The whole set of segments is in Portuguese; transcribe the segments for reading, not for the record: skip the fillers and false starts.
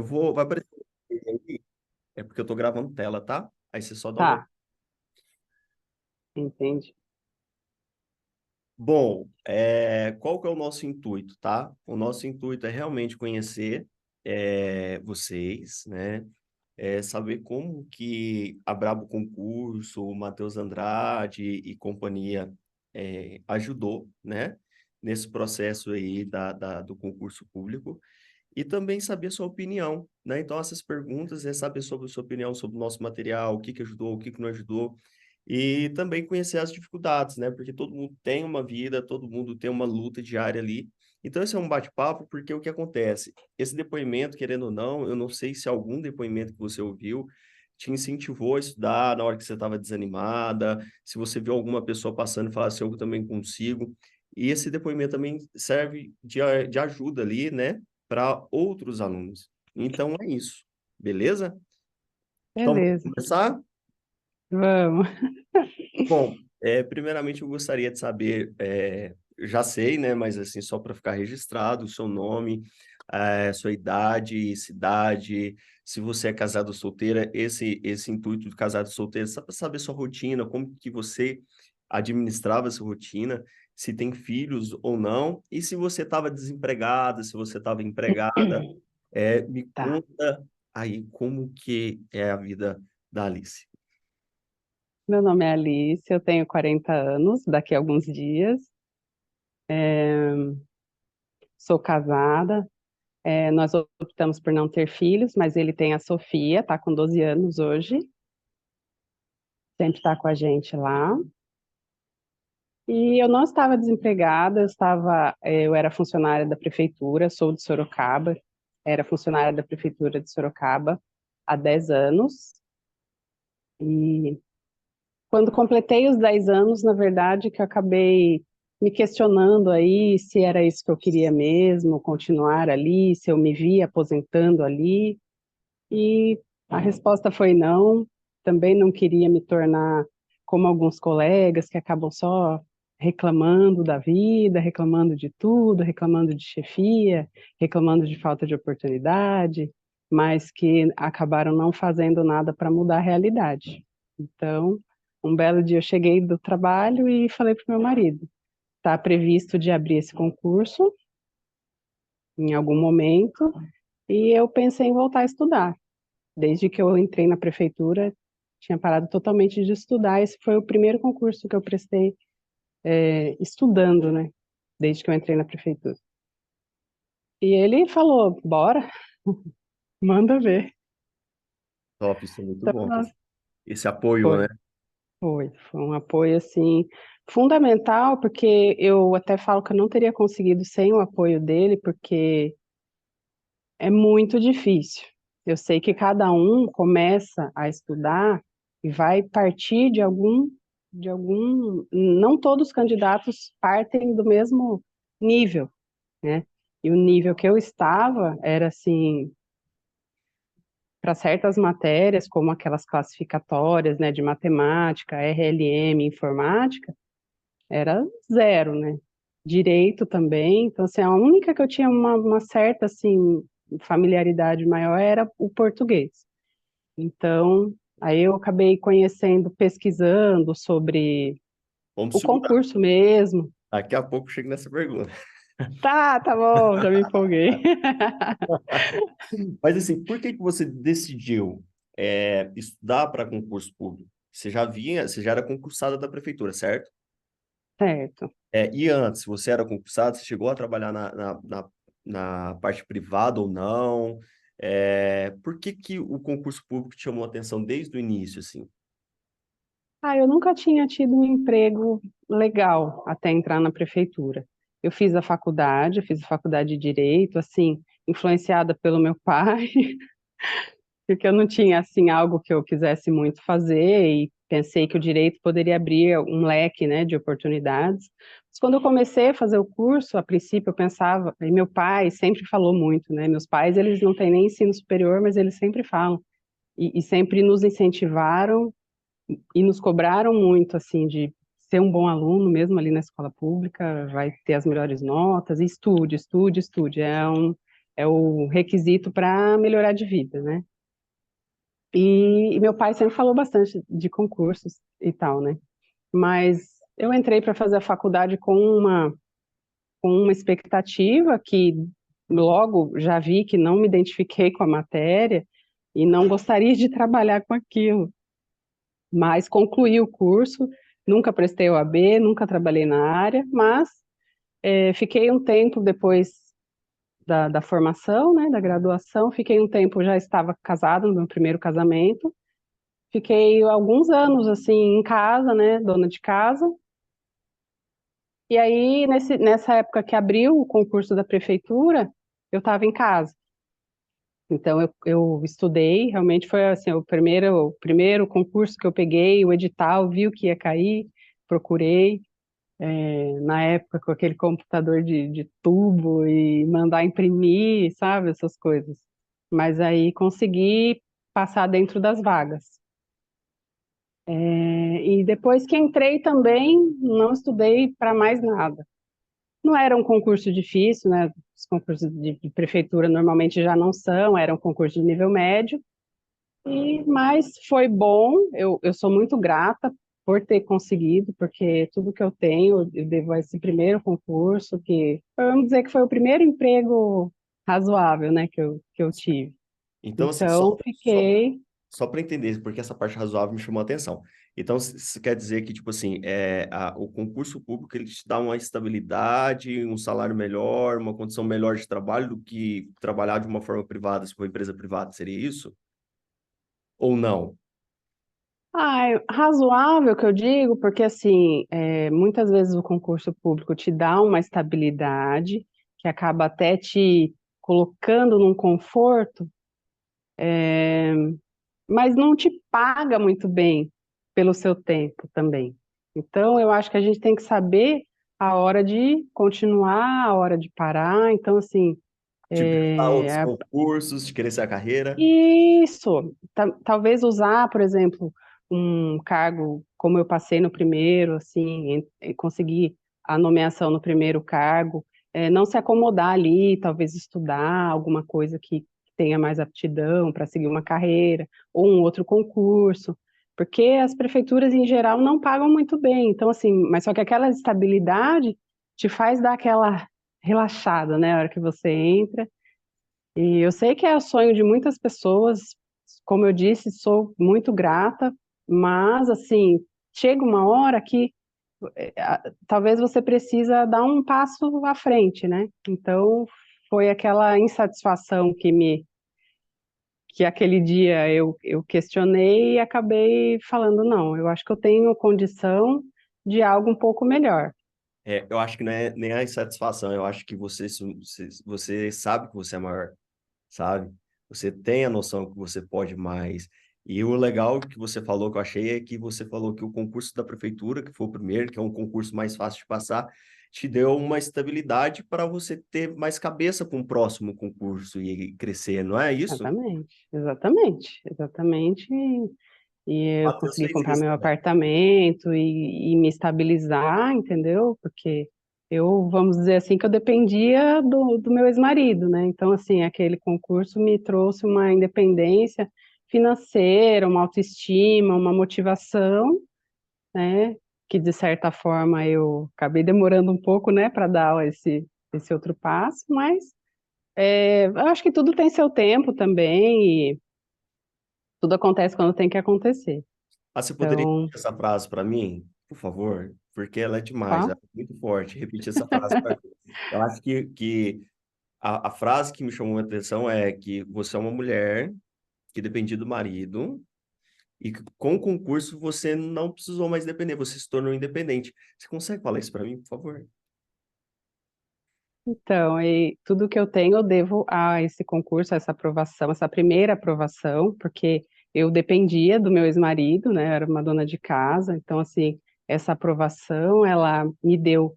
vai aparecer aí, é porque eu tô gravando tela, tá? Aí você só dá uma. Tá, entendi. Bom, qual que é o nosso intuito, tá? O nosso intuito é realmente conhecer vocês, né? Saber como que a Brabo Concurso, o Matheus Andrade e companhia ajudou, né? Nesse processo aí do concurso público. E também saber sua opinião, né? Então, essas perguntas é saber sobre a sua opinião sobre o nosso material, o que que ajudou, o que que não ajudou, e também conhecer as dificuldades, né? Porque todo mundo tem uma vida, todo mundo tem uma luta diária ali. Então, esse é um bate-papo, porque o que acontece? Esse depoimento, querendo ou não, eu não sei se algum depoimento que você ouviu te incentivou a estudar na hora que você estava desanimada, se você viu alguma pessoa passando e falar assim, eu também consigo. E esse depoimento também serve de ajuda ali, né? Para outros alunos. Então é isso, beleza? Então, vamos Beleza, começar? vamos. Bom, primeiramente eu gostaria de saber, eu já sei, né, mas assim, só para ficar registrado, o seu nome, sua idade, cidade, se você é casado ou solteira, esse intuito de casado ou solteiro, só para saber sua rotina, como que você administrava essa rotina, se tem filhos ou não, e se você estava desempregada, se você estava empregada, me Tá. conta aí como que é a vida da Alice. Meu nome é Alice, eu tenho 40 anos, daqui a alguns dias. Sou casada. Nós optamos por não ter filhos, mas ele tem a Sofia, tá com 12 anos hoje, sempre está com a gente lá. E eu não estava desempregada, eu era funcionária da prefeitura, sou de Sorocaba, era funcionária da prefeitura de Sorocaba há 10 anos. E quando completei os 10 anos, na verdade, que eu acabei me questionando aí se era isso que eu queria mesmo, continuar ali, se eu me via aposentando ali. E a resposta foi não. Também não queria me tornar como alguns colegas que acabam só reclamando da vida, reclamando de tudo, reclamando de chefia, reclamando de falta de oportunidade, mas que acabaram não fazendo nada para mudar a realidade. Então, um belo dia eu cheguei do trabalho e falei para o meu marido: está previsto de abrir esse concurso em algum momento, e eu pensei em voltar a estudar. Desde que eu entrei na prefeitura, tinha parado totalmente de estudar. Esse foi o primeiro concurso que eu prestei, estudando, né? Desde que eu entrei na prefeitura. E ele falou: bora, manda ver. Top, isso é muito Então, bom. Esse apoio, né? foi, foi um apoio assim fundamental, porque eu até falo que eu não teria conseguido sem o apoio dele, porque é muito difícil. Eu sei que cada um começa a estudar e vai partir não todos os candidatos partem do mesmo nível, né? E o nível que eu estava era assim, para certas matérias, como aquelas classificatórias, né, de matemática, RLM, informática, era zero, né? Direito também, então assim, a única que eu tinha uma certa assim familiaridade maior era o português. Então, aí eu acabei conhecendo, pesquisando sobre Vamos o segurar. concurso mesmo. Daqui a pouco eu chego nessa pergunta. Tá bom, já me empolguei. Mas assim, por que que você decidiu estudar para concurso público? Você já era concursada da prefeitura, certo? Certo. E antes, você era concursada, você chegou a trabalhar na parte privada ou não? Por que que o concurso público te chamou a atenção desde o início, assim? Eu nunca tinha tido um emprego legal até entrar na prefeitura. Eu fiz a faculdade de Direito, assim, influenciada pelo meu pai, porque eu não tinha assim algo que eu quisesse muito fazer e pensei que o direito poderia abrir um leque, né, de oportunidades. Mas quando eu comecei a fazer o curso, a princípio eu pensava, e meu pai sempre falou muito, né? Meus pais, eles não têm nem ensino superior, mas eles sempre falam e sempre nos incentivaram e nos cobraram muito assim de ser um bom aluno mesmo ali na escola pública, vai ter as melhores notas, e estude, estude, estude. é o requisito para melhorar de vida, né? E meu pai sempre falou bastante de concursos e tal, né? Mas eu entrei para fazer a faculdade com uma expectativa que logo já vi que não me identifiquei com a matéria e não gostaria de trabalhar com aquilo. Mas concluí o curso, nunca prestei OAB, nunca trabalhei na área, mas fiquei um tempo depois da formação, né, da graduação, fiquei um tempo, já estava casada no meu primeiro casamento, fiquei alguns anos assim em casa, né, dona de casa. E aí nessa época que abriu o concurso da prefeitura, eu estava em casa. Então eu estudei, realmente foi assim o primeiro concurso que eu peguei, o edital, vi o que ia cair, procurei. Na época com aquele computador de tubo e mandar imprimir, sabe, essas coisas. Mas aí consegui passar dentro das vagas. E depois que entrei também, não estudei para mais nada. Não era um concurso difícil, né? Os concursos de prefeitura normalmente já não são, era um concurso de nível médio. Mas foi bom, eu sou muito grata por ter conseguido, porque tudo que eu tenho eu devo a esse primeiro concurso, que vamos dizer que foi o primeiro emprego razoável, né, que eu tive. Então, assim, Então, fiquei. só para entender, porque essa parte razoável me chamou a atenção. Então, isso quer dizer que, tipo assim, o concurso público ele te dá uma estabilidade, um salário melhor, uma condição melhor de trabalho do que trabalhar de uma forma privada, se for empresa privada, seria isso? Ou não? É razoável que eu digo, porque assim, muitas vezes o concurso público te dá uma estabilidade, que acaba até te colocando num conforto, mas não te paga muito bem pelo seu tempo também. Então, eu acho que a gente tem que saber a hora de continuar, a hora de parar. Então, assim, De prestar outros é, concursos, de crescer a carreira? isso, talvez usar, por exemplo, um cargo como eu passei no primeiro, assim, conseguir a nomeação no primeiro cargo, não se acomodar ali, talvez estudar alguma coisa que tenha mais aptidão para seguir uma carreira, ou um outro concurso, porque as prefeituras em geral não pagam muito bem, então assim, mas só que aquela estabilidade te faz dar aquela relaxada, né, na hora que você entra. E eu sei que é o sonho de muitas pessoas, como eu disse, sou muito grata, mas assim, chega uma hora que talvez você precisa dar um passo à frente, né? Então, foi aquela insatisfação que aquele dia eu questionei e acabei falando, não, eu acho que eu tenho condição de algo um pouco melhor. Eu acho que não é nem a insatisfação, eu acho que você sabe que você é maior, sabe? Você tem a noção que você pode mais. E o legal que você falou, que eu achei, é que você falou que o concurso da prefeitura, que foi o primeiro, que é um concurso mais fácil de passar, te deu uma estabilidade para você ter mais cabeça com o próximo concurso e crescer, não é isso? Exatamente, exatamente, exatamente. E O eu Matheus consegui fez comprar isso meu também. apartamento e me estabilizar, entendeu? Porque vamos dizer assim, que eu dependia do meu ex-marido, né? Então, assim, aquele concurso me trouxe uma independência financeira, uma autoestima, uma motivação, né? Que de certa forma eu acabei demorando um pouco, né, para dar esse outro passo, mas eu acho que tudo tem seu tempo também e tudo acontece quando tem que acontecer. Ah, você poderia Então, repetir essa frase para mim, por favor? Porque ela é demais, ela qual? é muito forte. Repetir essa frase para mim. Eu acho que a frase que me chamou a atenção é que você é uma mulher que dependia do marido e que com o concurso você não precisou mais depender, você se tornou independente. Você consegue falar isso para mim, por favor? Então, e tudo que eu tenho eu devo a esse concurso, a essa aprovação, essa primeira aprovação, porque eu dependia do meu ex-marido, né? Eu era uma dona de casa, então, assim, essa aprovação, ela me deu,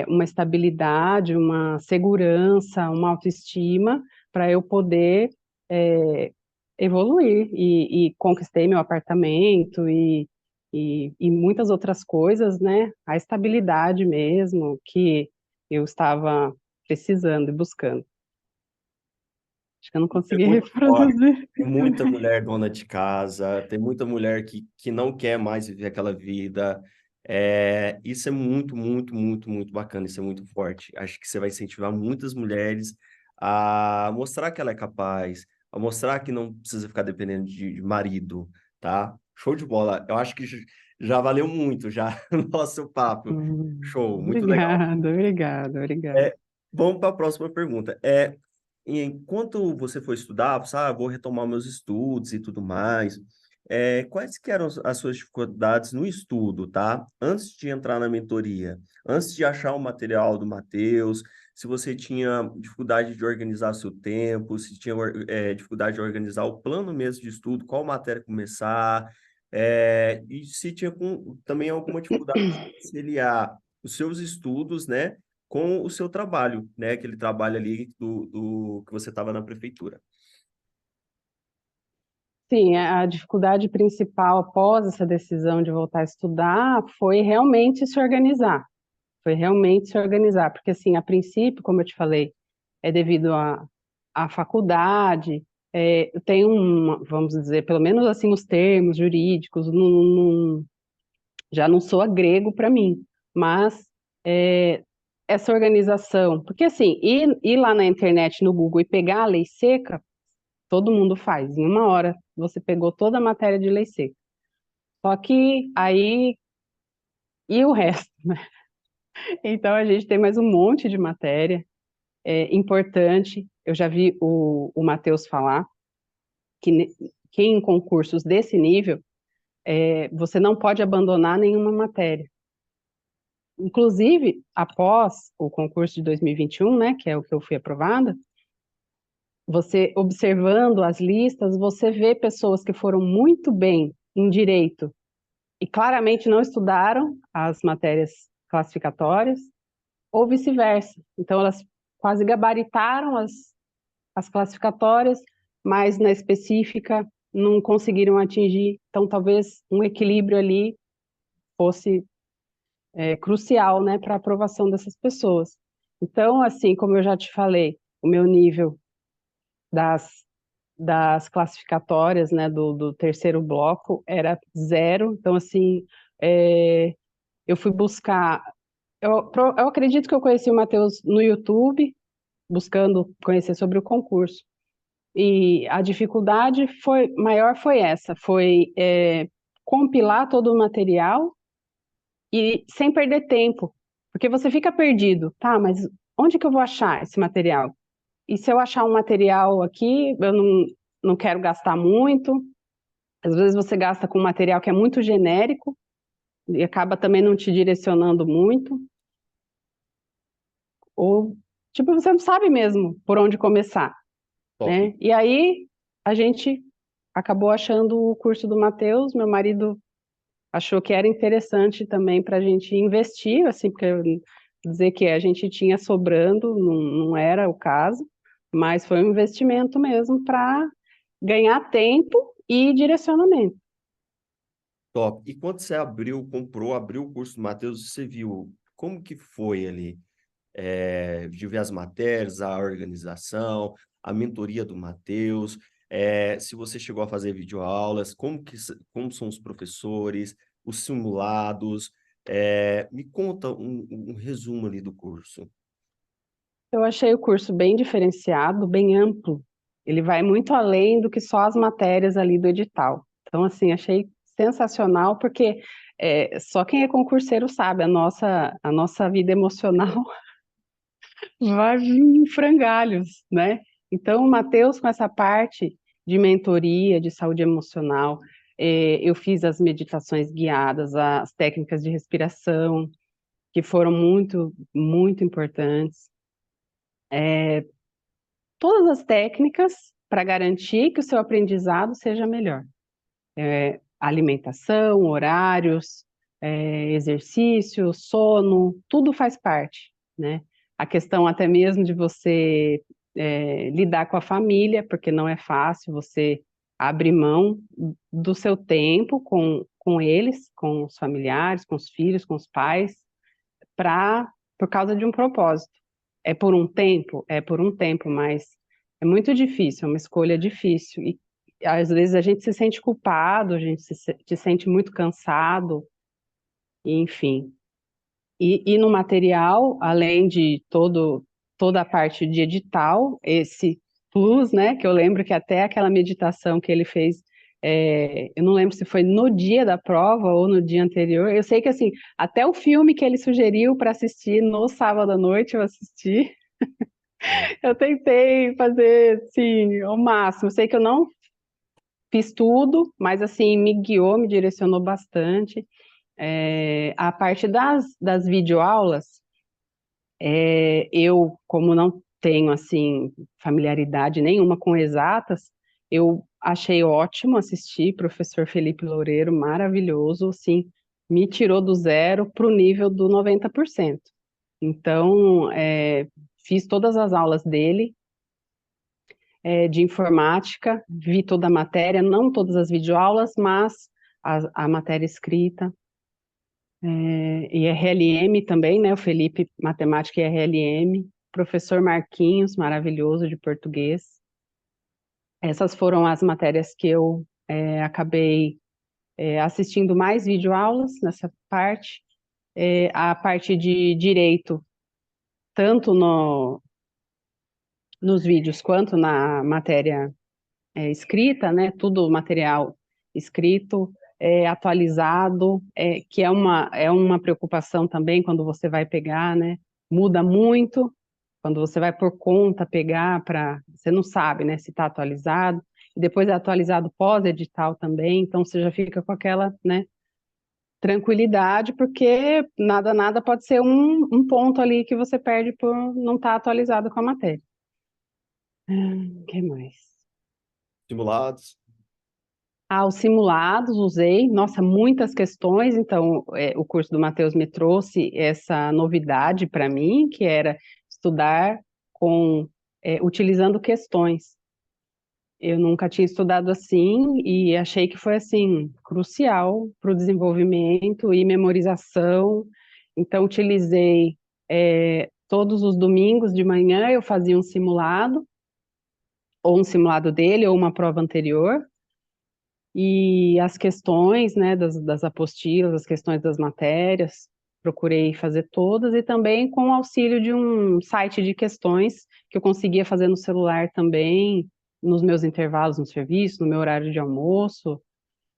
uma estabilidade, uma segurança, uma autoestima para eu poder, é, evoluir e conquistei meu apartamento e muitas outras coisas, né? A estabilidade mesmo que eu estava precisando e buscando. Acho que eu não É consegui muito forte. reproduzir. Tem muita mulher dona de casa, tem muita mulher que não quer mais viver aquela vida. Isso é muito, muito, muito, muito bacana, isso é muito forte. Acho que você vai incentivar muitas mulheres a mostrar que ela é capaz, a mostrar que não precisa ficar dependendo de marido, tá? Show de bola. Eu acho que já valeu muito, já, o nosso papo. Show, muito legal. Obrigada, obrigada, obrigada. É, vamos para a próxima pergunta. Enquanto você foi estudar, você, vou retomar meus estudos e tudo mais, quais que eram as suas dificuldades no estudo, tá? Antes de entrar na mentoria, antes de achar o material do Matheus, se você tinha dificuldade de organizar seu tempo, se tinha dificuldade de organizar o plano mesmo de estudo, qual matéria começar, e se tinha também alguma dificuldade de conciliar os seus estudos, né? Com o seu trabalho, né? Aquele trabalho ali do que você estava na prefeitura. Sim, a dificuldade principal após essa decisão de voltar a estudar foi realmente se organizar. Foi realmente se organizar, porque assim, a princípio, como eu te falei, é devido à faculdade, tem vamos dizer, pelo menos assim, os termos jurídicos, já não soa grego para mim, mas é, essa organização, porque assim, ir lá na internet, no Google e pegar a lei seca, todo mundo faz, em uma hora você pegou toda a matéria de lei seca. Só que aí, e o resto? Então a gente tem mais um monte de matéria importante. Eu já vi o Matheus falar que em concursos desse nível, você não pode abandonar nenhuma matéria. Inclusive, após o concurso de 2021, né, que é o que eu fui aprovada, você observando as listas, você vê pessoas que foram muito bem em direito e claramente não estudaram as matérias classificatórias, ou vice-versa. Então, elas quase gabaritaram as classificatórias, mas na específica não conseguiram atingir. Então, talvez um equilíbrio ali fosse crucial, né, para a aprovação dessas pessoas. Então, assim, como eu já te falei, o meu nível das, das classificatórias, né, do terceiro bloco era zero. Então, assim, eu fui buscar. Eu acredito que eu conheci o Matheus no YouTube, buscando conhecer sobre o concurso. E a dificuldade maior foi essa, foi compilar todo o material e sem perder tempo, porque você fica perdido, tá? Mas onde que eu vou achar esse material? E se eu achar um material aqui, eu não quero gastar muito. Às vezes você gasta com um material que é muito genérico e acaba também não te direcionando muito, ou tipo, você não sabe mesmo por onde começar, Top. né? E aí a gente acabou achando o curso do Matheus, meu marido achou que era interessante também para a gente investir, assim, porque dizer que a gente tinha sobrando não era o caso, mas foi um investimento mesmo para ganhar tempo e direcionamento. Top. E quando você abriu o curso do Matheus, você viu como que foi ali? De ver as matérias, a organização, a mentoria do Matheus, se você chegou a fazer videoaulas, como são os professores, os simulados, me conta um resumo ali do curso. Eu achei o curso bem diferenciado, bem amplo. Ele vai muito além do que só as matérias ali do edital. Então, assim, achei sensacional, porque só quem é concurseiro sabe, a nossa vida emocional vai vir em frangalhos, né? Então, o Matheus, com essa parte de mentoria, de saúde emocional, eu fiz as meditações guiadas, as técnicas de respiração, que foram muito, muito importantes. Todas as técnicas para garantir que o seu aprendizado seja melhor. Alimentação, horários, exercício, sono, tudo faz parte, né? A questão até mesmo de você lidar com a família, porque não é fácil, você abre mão do seu tempo com eles, com os familiares, com os filhos, com os pais, por causa de um propósito. É por um tempo, mas É muito difícil, é uma escolha difícil. E às vezes a gente se sente culpado, a gente se sente muito cansado, e, enfim. E no material, além de toda a parte de edital, esse plus, né, que eu lembro que até aquela meditação que ele fez, eu não lembro se foi no dia da prova ou no dia anterior, eu sei que, assim, até o filme que ele sugeriu para assistir no sábado à noite, eu assisti, eu tentei fazer, assim, ao máximo, eu sei que eu não fiz tudo, mas, assim, me guiou, me direcionou bastante. A parte das videoaulas, eu, como não tenho, assim, familiaridade nenhuma com exatas, eu achei ótimo assistir professor Felipe Loureiro, maravilhoso, assim, me tirou do zero para o nível do 90%. Então, fiz todas as aulas dele, de informática, vi toda a matéria, não todas as videoaulas, mas a matéria escrita, e RLM também, né? O Felipe, matemática e RLM, professor Marquinhos, maravilhoso de português. Essas foram as matérias que eu acabei assistindo mais videoaulas nessa parte. A parte de direito, tanto nos vídeos quanto na matéria escrita, né? Tudo material escrito, atualizado, que é uma preocupação também quando você vai pegar, né? Muda muito quando você vai por conta pegar para, você não sabe, né, se está atualizado. E depois é atualizado pós-edital também, então você já fica com aquela, né, tranquilidade, porque nada pode ser um ponto ali que você perde por não estar atualizado com a matéria. O que mais? Simulados. Ah, os simulados usei, nossa, muitas questões. Então, o curso do Matheus me trouxe essa novidade para mim, que era estudar utilizando questões. Eu nunca tinha estudado assim e achei que foi assim crucial para o desenvolvimento e memorização. Então, utilizei todos os domingos de manhã eu fazia um simulado, ou um simulado dele, ou uma prova anterior. E as questões, né, das apostilas, as questões das matérias, procurei fazer todas e também com o auxílio de um site de questões que eu conseguia fazer no celular também, nos meus intervalos no serviço, no meu horário de almoço,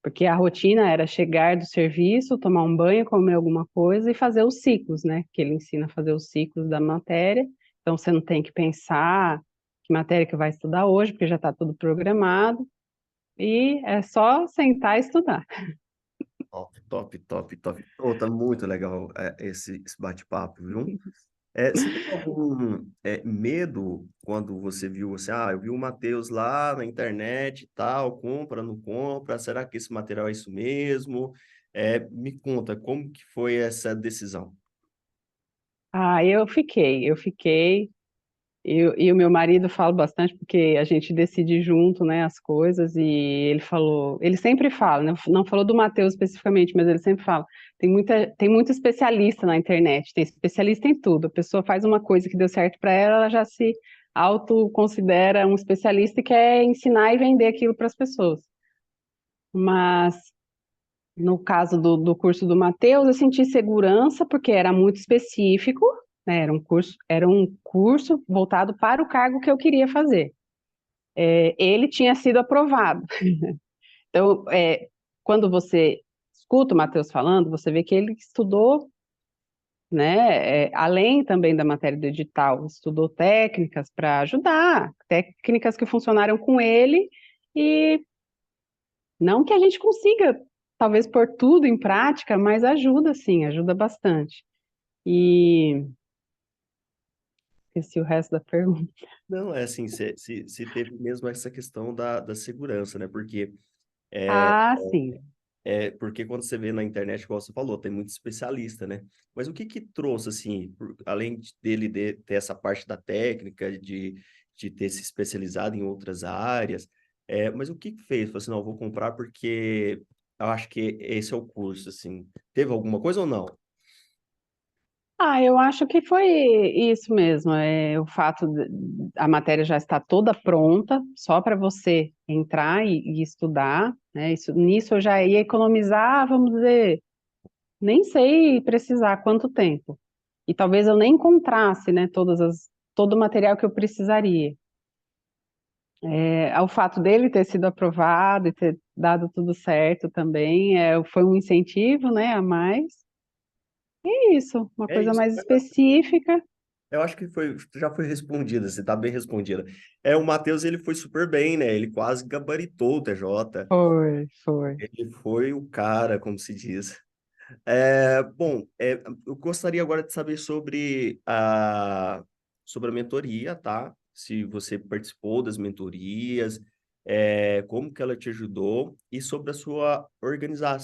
porque a rotina era chegar do serviço, tomar um banho, comer alguma coisa e fazer os ciclos, né, que ele ensina a fazer os ciclos da matéria. Então você não tem que pensar que matéria que vai estudar hoje, porque já está tudo programado. E é só sentar e estudar. Top, top, top, top. Oh, tá muito legal esse bate-papo, viu? Você teve algum medo quando você viu, assim, eu vi o Matheus lá na internet e tal, compra, não compra, será que esse material é isso mesmo? Me conta, como que foi essa decisão? Ah, eu fiquei. E o meu marido fala bastante porque a gente decide junto, né, as coisas. E ele falou, ele sempre fala, né, não falou do Matheus especificamente, mas ele sempre fala, tem muito especialista na internet, tem especialista em tudo. A pessoa faz uma coisa que deu certo para ela, ela já se autoconsidera um especialista e quer ensinar e vender aquilo para as pessoas. Mas no caso do curso do Matheus, eu senti segurança porque era muito específico, né? Era um curso voltado para o cargo que eu queria fazer. Ele tinha sido aprovado. Então, quando você escuta o Matheus falando, você vê que ele estudou, né? Além também da matéria do edital, estudou técnicas para ajudar, técnicas que funcionaram com ele e não que a gente consiga, talvez, pôr tudo em prática, mas ajuda sim, ajuda bastante. E esqueci o resto da pergunta. Não, é assim, se teve mesmo essa questão da segurança, né? Porque Ah, sim. porque quando você vê na internet, igual você falou, tem muito especialista, né? Mas o que que trouxe, assim, além dele ter essa parte da técnica, de ter se especializado em outras áreas, mas o que que fez? Falou assim, não, eu vou comprar porque eu acho que esse é o curso, assim. Teve alguma coisa ou não? Eu acho que foi isso mesmo. O fato de a matéria já está toda pronta, só para você entrar e estudar, né? Nisso eu já ia economizar, vamos dizer, nem sei precisar quanto tempo. E talvez eu nem encontrasse, né, todo o material que eu precisaria. Ao fato dele ter sido aprovado e ter dado tudo certo também, foi um incentivo, né, a mais. E é isso, uma É coisa isso. mais específica. Eu acho que já foi respondida, você está bem respondida. O Matheus, ele foi super bem, né? Ele quase gabaritou o TJ. Foi, foi. Ele foi o cara, como se diz. Bom, eu gostaria agora de saber sobre a mentoria, tá? Se você participou das mentorias, como que ela te ajudou e sobre a sua organizar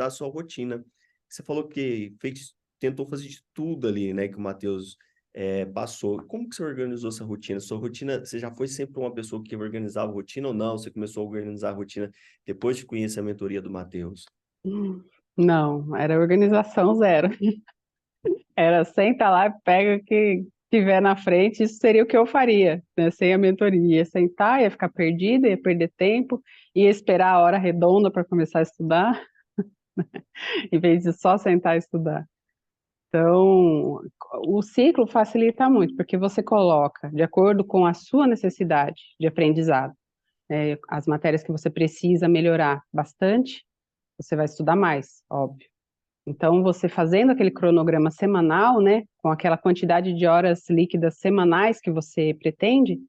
a sua rotina. Você falou que tentou fazer de tudo ali, né? Que o Matheus passou. Como que você organizou essa rotina? Sua rotina, você já foi sempre uma pessoa que organizava a rotina ou não? Você começou a organizar a rotina depois de conhecer a mentoria do Matheus? Não, era organização zero. Era senta lá, pega o que tiver na frente, isso seria o que eu faria, né? Sem a mentoria. Ia sentar, ia ficar perdida, ia perder tempo, ia esperar a hora redonda para começar a estudar, em vez de só sentar e estudar. Então, o ciclo facilita muito, porque você coloca, de acordo com a sua necessidade de aprendizado, as matérias que você precisa melhorar bastante, você vai estudar mais, óbvio. Então, você fazendo aquele cronograma semanal, né, com aquela quantidade de horas líquidas semanais que você pretende,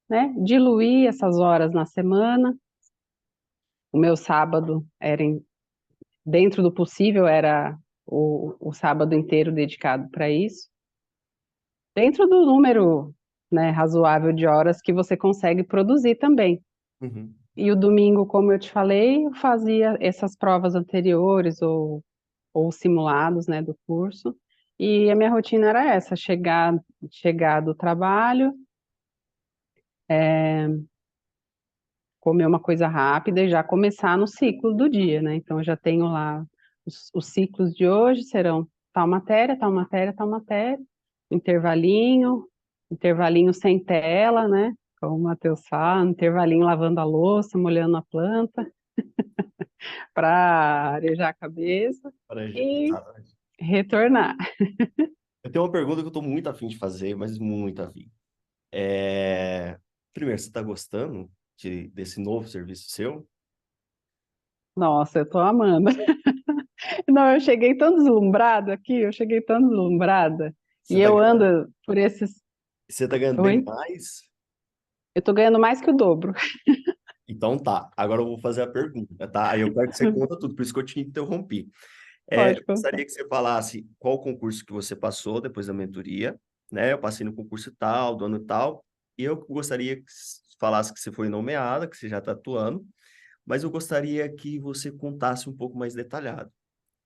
né, diluir essas horas na semana. O meu sábado dentro do possível, era o sábado inteiro dedicado para isso. Dentro do número, né, razoável de horas que você consegue produzir também. Uhum. E o domingo, como eu te falei, eu fazia essas provas anteriores ou simulados, né, do curso. E a minha rotina era essa: chegar do trabalho, comer uma coisa rápida e já começar no ciclo do dia, né? Então eu já tenho lá os ciclos de hoje serão tal matéria, tal matéria, tal matéria, intervalinho, intervalinho sem tela, né? Como o Matheus fala, intervalinho lavando a louça, molhando a planta para arejar a cabeça e Exatamente. retornar. Eu tenho uma pergunta que eu estou muito afim de fazer, mas muito afim. É... Primeiro, você está gostando desse novo serviço seu? Nossa, eu tô amando. Não, eu cheguei tão deslumbrada aqui, eu cheguei tão deslumbrada. Você E está eu ganhando, ando por esses. você tá ganhando bem Oi? mais? Eu tô ganhando mais que o dobro. Então tá, agora eu vou fazer a pergunta, tá? Aí eu quero que você conta tudo, por isso que eu te interrompi. Pode Eu contar. gostaria que você falasse qual concurso que você passou depois da mentoria, né? Eu passei no concurso tal, do ano tal, e eu gostaria que você falasse que você foi nomeada, que você já está atuando, mas eu gostaria que você contasse um pouco mais detalhado.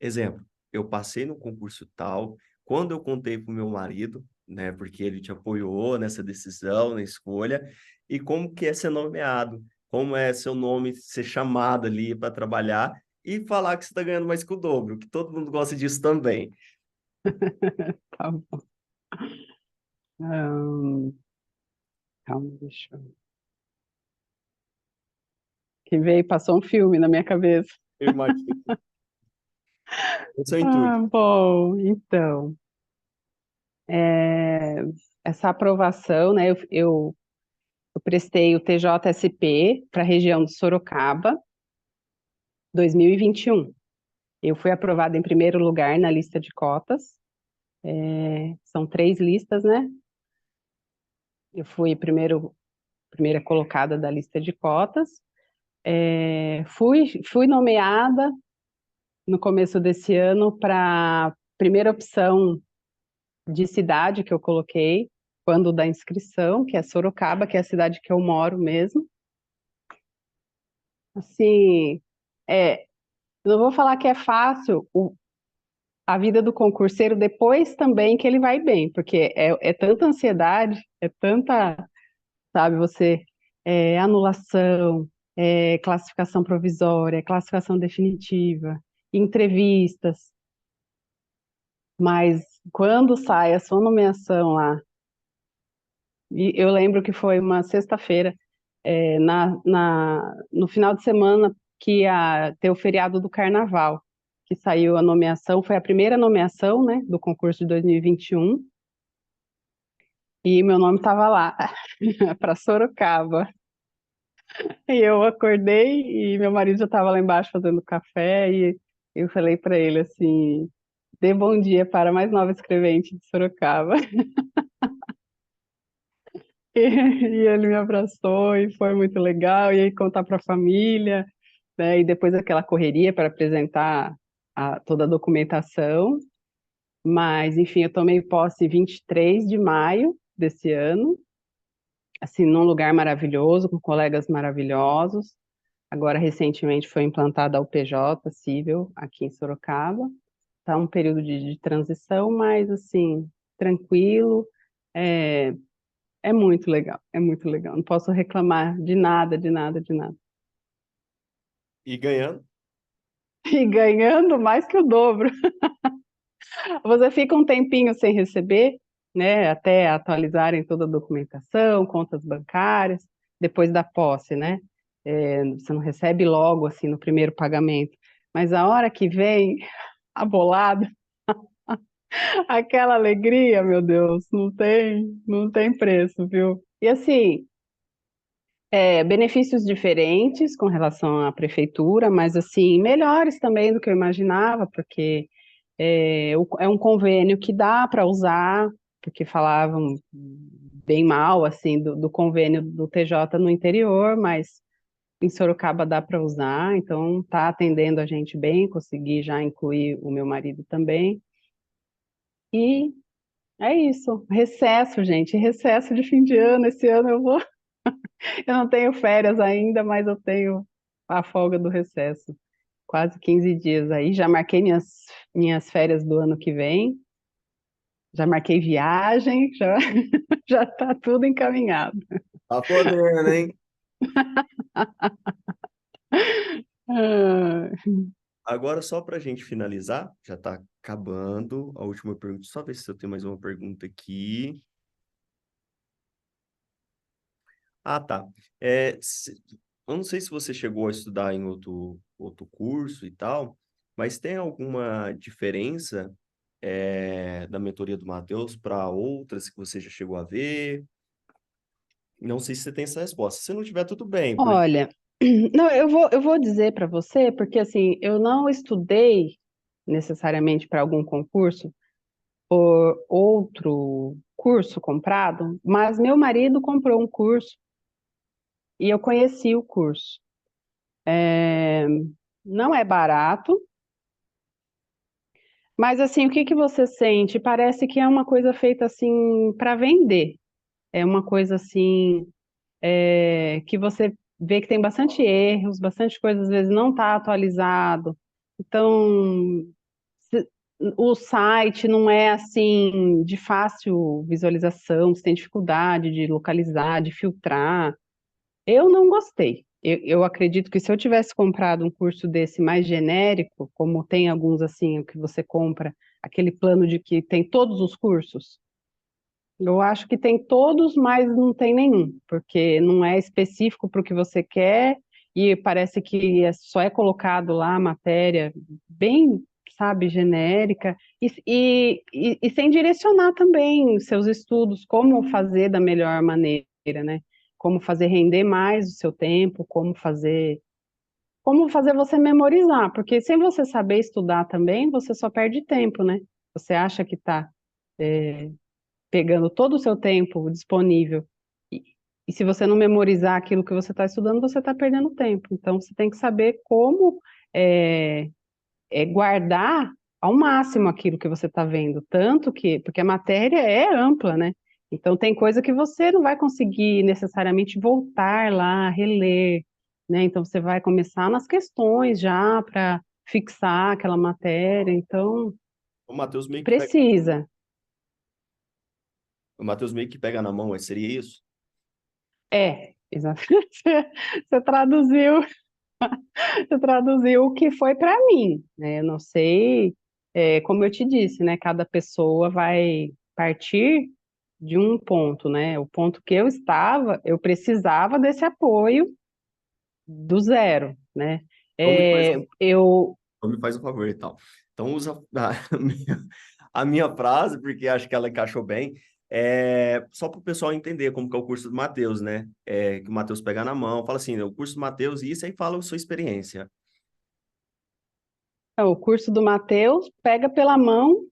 Exemplo, eu passei no concurso tal, quando eu contei para o meu marido, né, porque ele te apoiou nessa decisão, na escolha, e como que é ser nomeado, como é seu nome ser chamado ali para trabalhar e falar que você está ganhando mais que o dobro, que todo mundo gosta disso também. Tá bom. Ahn, calma, deixa eu... Que veio, passou um filme na minha cabeça. Eu imagino. Esse é o intuito. Bom, então, é, essa aprovação, né? Eu prestei o TJSP para a região de Sorocaba, 2021. Eu fui aprovada em primeiro lugar na lista de cotas. São três listas, né? Eu fui primeira colocada da lista de cotas. Fui nomeada no começo desse ano para primeira opção de cidade que eu coloquei quando da inscrição, que é Sorocaba, que é a cidade que eu moro mesmo. Assim, não vou falar que é fácil a vida do concurseiro depois também que ele vai bem, porque é tanta ansiedade, é tanta, sabe, anulação, classificação provisória, classificação definitiva, entrevistas, mas Quando sai a sua nomeação lá, e eu lembro que foi uma sexta-feira, no final de semana que ia ter o feriado do Carnaval, que saiu a nomeação, foi a primeira nomeação, né, do concurso de 2021, e meu nome estava lá, para Sorocaba. E eu acordei e meu marido já estava lá embaixo fazendo café, e eu falei para ele assim: dê bom dia para a mais nova escrevente de Sorocaba. E ele me abraçou e foi muito legal. E aí contar para a família, né? E depois aquela correria para apresentar toda a documentação. Mas, enfim, eu tomei posse 23 de maio desse ano, assim, num lugar maravilhoso, com colegas maravilhosos. Agora, recentemente, foi implantada a UPJ Cível aqui em Sorocaba. Está um período de transição, mas, assim, tranquilo. É, é muito legal, é muito legal. Não posso reclamar de nada, de nada, de nada. E ganhando. E ganhando mais que o dobro. Você fica um tempinho sem receber, né? Até atualizarem toda a documentação, contas bancárias, depois da posse, né? Você não recebe logo assim no primeiro pagamento. Mas a hora que vem a bolada, aquela alegria, meu Deus, não tem preço, viu? E assim, benefícios diferentes com relação à prefeitura, mas assim, melhores também do que eu imaginava, porque é um convênio que dá para usar, porque falavam bem mal assim do convênio do TJ no interior, mas em Sorocaba dá para usar, então está atendendo a gente bem, consegui já incluir o meu marido também. E é isso, recesso, gente, recesso de fim de ano. Esse ano eu não tenho férias ainda, mas eu tenho a folga do recesso. Quase 15 dias aí. Já marquei minhas férias do ano que vem. Já marquei viagem, já já está tudo encaminhado. Tá podendo, hein? Ah, Agora, só para a gente finalizar, já está acabando a última pergunta. Só ver se eu tenho mais uma pergunta aqui. Ah, tá. Eu não sei se você chegou a estudar em outro curso e tal, mas tem alguma diferença da mentoria do Matheus para outras que você já chegou a ver? Não sei se você tem essa resposta. Se não tiver, tudo bem, porque olha, não, eu vou dizer para você, porque assim, eu não estudei necessariamente para algum concurso por outro curso comprado, mas meu marido comprou um curso e eu conheci o curso. É, não é barato, mas assim, o que que você sente? Parece que é uma coisa feita assim para vender. É uma coisa assim que você vê que tem bastante erros, bastante coisa às vezes não está atualizado. Então, se- o site não é assim de fácil visualização, você tem dificuldade de localizar, de filtrar. Eu não gostei. Eu acredito que se eu tivesse comprado um curso desse mais genérico, como tem alguns assim, o que você compra, aquele plano de que tem todos os cursos, eu acho que tem todos, mas não tem nenhum, porque não é específico para o que você quer e parece que só é colocado lá a matéria bem, sabe, genérica e sem direcionar também os seus estudos, como fazer da melhor maneira, né? Como fazer render mais o seu tempo, como fazer você memorizar, porque sem você saber estudar também, você só perde tempo, né? Você acha que está pegando todo o seu tempo disponível. E, e se você não memorizar aquilo que você está estudando, você está perdendo tempo. Então, você tem que saber como é, guardar ao máximo aquilo que você está vendo. Tanto que, porque a matéria é ampla, né? Então, tem coisa que você não vai conseguir necessariamente voltar lá, reler, né? Então, você vai começar nas questões já para fixar aquela matéria. Então, o Matheus meio que pega, precisa. o Matheus meio que pega na mão, seria isso? Exatamente. Você traduziu, você traduziu o que foi para mim, né? Eu não sei, como eu te disse, né? Cada pessoa vai partir de um ponto, né? O ponto que eu estava, eu precisava desse apoio do zero, né? Então me faz, Eu, então me faz um favor e tal. Então usa a minha frase, porque acho que ela encaixou bem. Só para o pessoal entender como que é o curso do Matheus, né? Que o Matheus pega na mão, fala assim, o curso do Matheus, isso aí fala a sua experiência. o curso do Matheus pega pela mão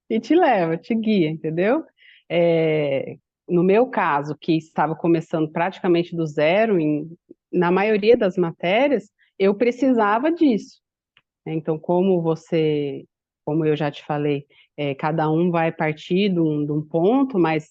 e te leva, te guia, entendeu? É, no meu caso, que estava começando praticamente do zero, na maioria das matérias, eu precisava disso, né? Então, como eu já te falei, cada um vai partir de um ponto, mas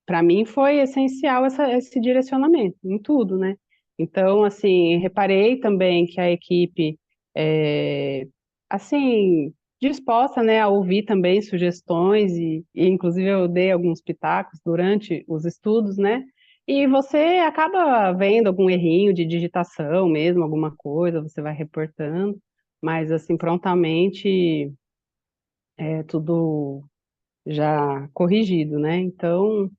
para mim foi essencial esse direcionamento em tudo, né? Então, assim, reparei também que a equipe, é, assim, disposta, né, a ouvir também sugestões e inclusive eu dei alguns pitacos durante os estudos, né? E você acaba vendo algum errinho de digitação mesmo, alguma coisa, você vai reportando, mas assim, prontamente é tudo já corrigido, né? Então,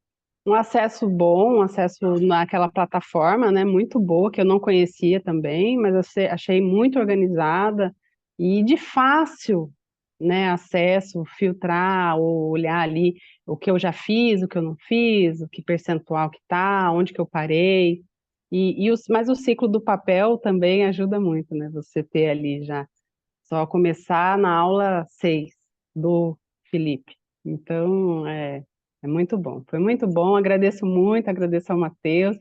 um acesso bom, um acesso naquela plataforma, né, muito boa, que eu não conhecia também, mas achei muito organizada e de fácil, né, acesso, filtrar ou olhar ali o que eu já fiz, o que eu não fiz, o que percentual que tá, onde que eu parei. Mas o ciclo do papel também ajuda muito, né? Você ter ali já só começar na aula 6 do Felipe. Então, é muito bom. Foi muito bom. Agradeço muito, agradeço ao Matheus.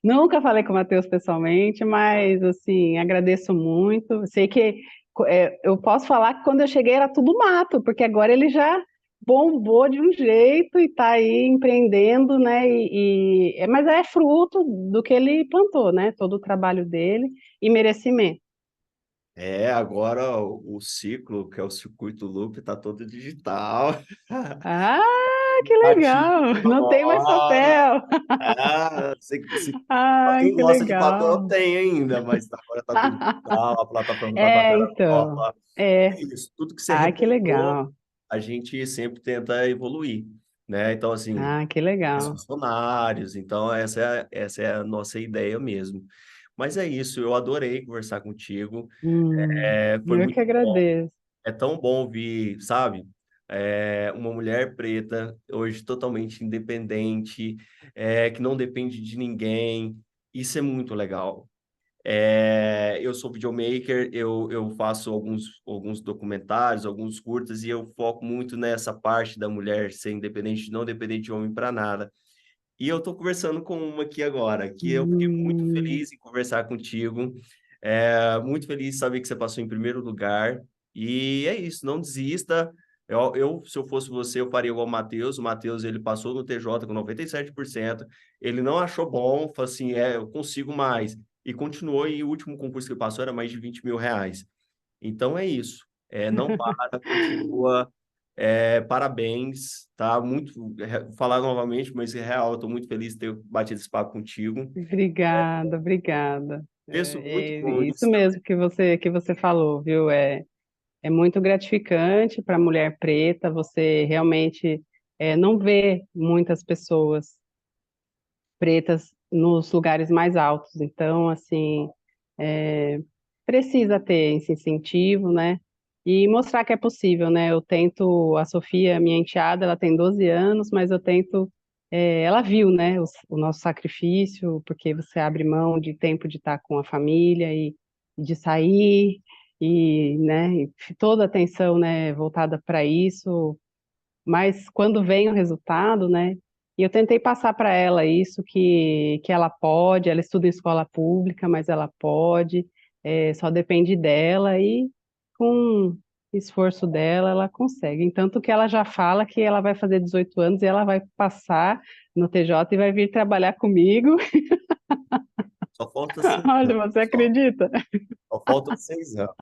Nunca falei com o Matheus pessoalmente, mas, assim, agradeço muito. Sei que eu posso falar que quando eu cheguei era tudo mato, porque agora ele já bombou de um jeito e está aí empreendendo, né? Mas é fruto do que ele plantou, né? Todo o trabalho dele e merecimento. Agora o ciclo, que é o circuito loop, tá todo digital. Ah, que Ativos legal! Não tem mais agora. papel. Pra Ah, quem que gosta de papel, legal. tem ainda, mas agora tá tudo digital, a plataforma da matéria Então. nova. É. É isso, tudo que você Ah, que reportou, legal. a gente sempre tenta evoluir, né? Então, assim, Ah, que os legal. funcionários, então essa é a nossa ideia mesmo. Mas é isso, eu adorei conversar contigo, foi Eu que muito bom. agradeço. É tão bom ouvir, sabe? Uma mulher preta, hoje totalmente independente, que não depende de ninguém. Isso é muito legal. Eu sou videomaker, eu faço alguns documentários, alguns curtas, e eu foco muito nessa parte da mulher ser independente, não depender de homem para nada. E eu estou conversando com uma aqui agora, que eu fiquei muito Hum, feliz em conversar contigo, muito feliz de saber que você passou em primeiro lugar. E é isso, não desista. Se eu fosse você, eu faria igual o Matheus. O Matheus, ele passou no TJ com 97%. Ele não achou bom, falou assim, eu consigo mais. E continuou, e o último concurso que ele passou era mais de R$ 20.000. Então é isso. Não para, continua. Parabéns, tá? Falar novamente, mas é real, eu estou muito feliz de ter batido esse papo contigo. obrigada, obrigada. Penso muito É isso longe. mesmo que você falou, viu? É muito gratificante para a mulher preta, você realmente não vê muitas pessoas pretas nos lugares mais altos. Então, assim, é, precisa ter esse incentivo, né? E mostrar que é possível, né? Eu tento, a Sofia, minha enteada, ela tem 12 anos, mas eu tento, ela viu, né, o nosso sacrifício, porque você abre mão de tempo de estar com a família e de sair, e, né, e toda a atenção, né, voltada para isso, mas quando vem o resultado, né? E eu tentei passar para ela isso que ela pode, ela estuda em escola pública, mas ela pode, só depende dela e com o esforço dela ela consegue. Tanto que ela já fala que ela vai fazer 18 anos e ela vai passar no TJ e vai vir trabalhar comigo. Só falta 6 anos, Olha, você só. acredita? Só falta 6 anos.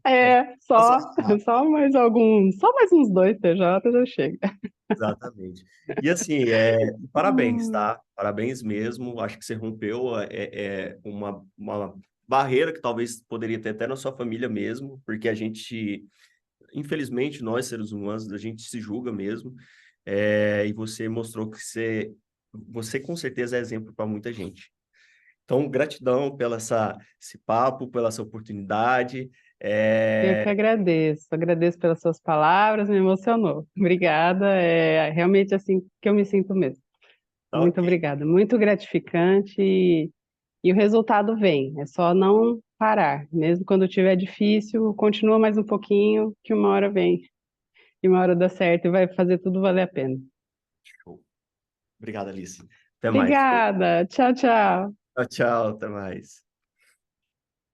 É, Só, passo a passo. só mais uns dois TJ já chega. Exatamente. E assim, parabéns, tá? Parabéns mesmo. Acho que você rompeu uma barreira que talvez poderia ter até na sua família mesmo, porque a gente infelizmente, nós, seres humanos, a gente se julga mesmo, e você mostrou que você com certeza é exemplo para muita gente. Então, gratidão pela esse papo, pela essa oportunidade. Eu que agradeço pelas suas palavras, me emocionou. Obrigada, é realmente assim que eu me sinto mesmo. Tá Muito ok. obrigada, muito gratificante e o resultado vem, é só não parar. Mesmo quando estiver difícil, continua mais um pouquinho, que uma hora vem, e uma hora dá certo e vai fazer tudo valer a pena. Show. Obrigado, Alice. Até mais. Obrigada, tchau, tchau. Tchau, tchau. Até mais.